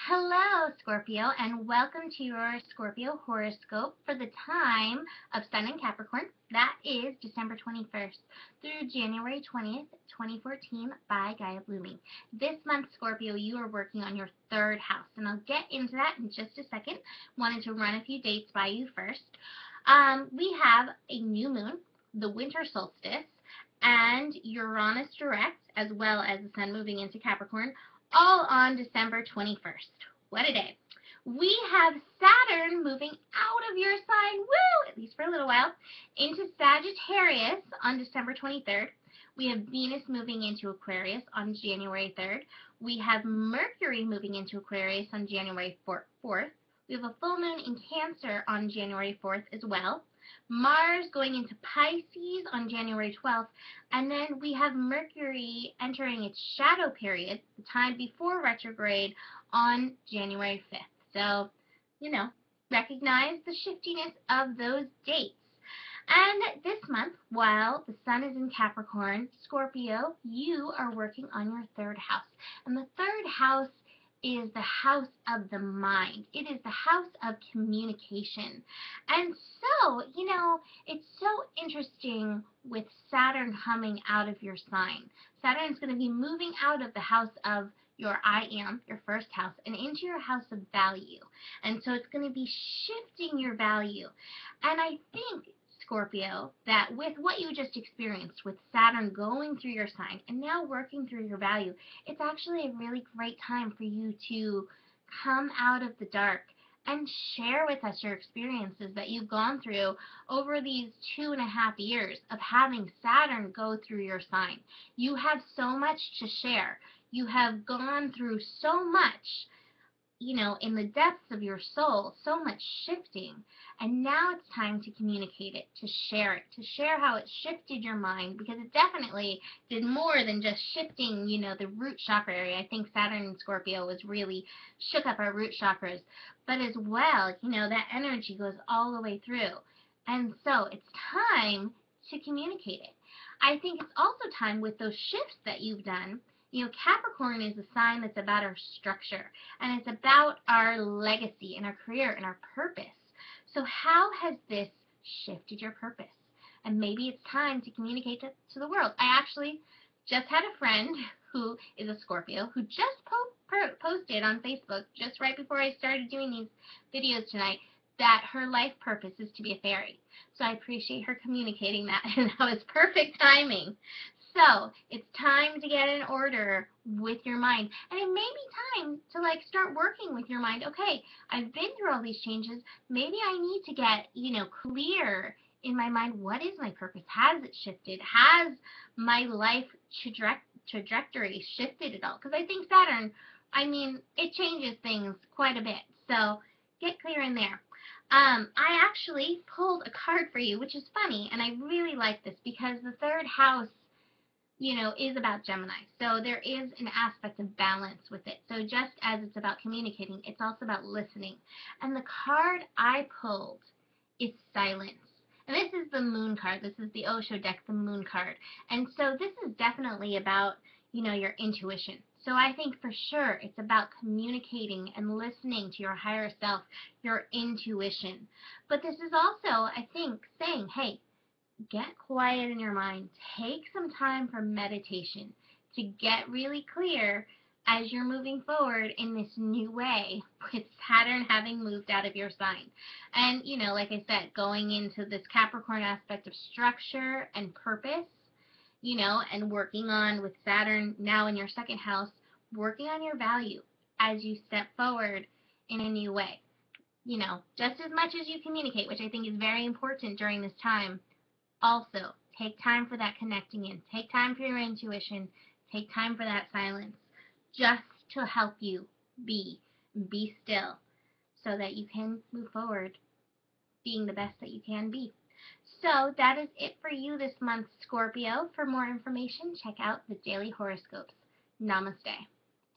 Hello, Scorpio, and welcome to your Scorpio horoscope for the time of Sun in Capricorn. That is December 21st through January 20th, 2014 by Gaia blooming. This month, Scorpio, you are working on your third house, and I'll get into that in just a second. Wanted to run a few dates by you first. We have a new moon, the winter solstice, and Uranus direct, as well as the Sun moving into Capricorn, all on December 21st. What a day. We have Saturn moving out of your sign, woo, at least for a little while, into Sagittarius on December 23rd. We have Venus moving into Aquarius on January 3rd. We have Mercury moving into Aquarius on January 4th. We have a full moon in Cancer on January 4th as well. Mars going into Pisces on January 12th, and then we have Mercury entering its shadow period, the time before retrograde, on January 5th. So, recognize the shiftiness of those dates. And this month, while the Sun is in Capricorn, Scorpio, you are working on your third house. And the third house is the house of the mind. It is the house of communication. And so, it's so interesting with Saturn coming out of your sign. Saturn's going to be moving out of the house of your I am, your first house, and into your house of value. And so it's going to be shifting your value. And I think, Scorpio, that with what you just experienced with Saturn going through your sign and now working through your value, it's actually a really great time for you to come out of the dark and share with us your experiences that you've gone through over these 2.5 years of having Saturn go through your sign. You have so much to share. You have gone through so much, in the depths of your soul, so much shifting, and now it's time to communicate it, to share how it shifted your mind, because it definitely did more than just shifting, the root chakra area. I think Saturn in Scorpio was really shook up our root chakras, but as well, that energy goes all the way through, and so it's time to communicate it. I think it's also time with those shifts that you've done. Capricorn is a sign that's about our structure, and it's about our legacy and our career and our purpose. So how has this shifted your purpose? And maybe it's time to communicate it to the world. I actually just had a friend who is a Scorpio who just posted on Facebook just right before I started doing these videos tonight that her life purpose is to be a fairy. So I appreciate her communicating that, and that was perfect timing. So it's time to get in order with your mind. And it may be time to start working with your mind. Okay, I've been through all these changes. Maybe I need to get, clear in my mind. What is my purpose? Has it shifted? Has my life trajectory shifted at all? Because I think Saturn, it changes things quite a bit. So get clear in there. I actually pulled a card for you, which is funny, and I really like this because the third house is about Gemini. So there is an aspect of balance with it. So just as it's about communicating, it's also about listening. And the card I pulled is silence. And this is the moon card. This is the Osho deck, the moon card. And so this is definitely about, your intuition. So I think for sure it's about communicating and listening to your higher self, your intuition. But this is also, I think, saying, hey, get quiet in your mind. Take some time for meditation to get really clear as you're moving forward in this new way with Saturn having moved out of your sign. And, like I said, going into this Capricorn aspect of structure and purpose, and working on with Saturn now in your second house, working on your value as you step forward in a new way. Just as much as you communicate, which I think is very important during this time. Also, take time for that connecting in. Take time for your intuition. Take time for that silence, just to help you be still, so that you can move forward being the best that you can be. So that is it for you this month, Scorpio. For more information, check out the daily horoscopes. Namaste.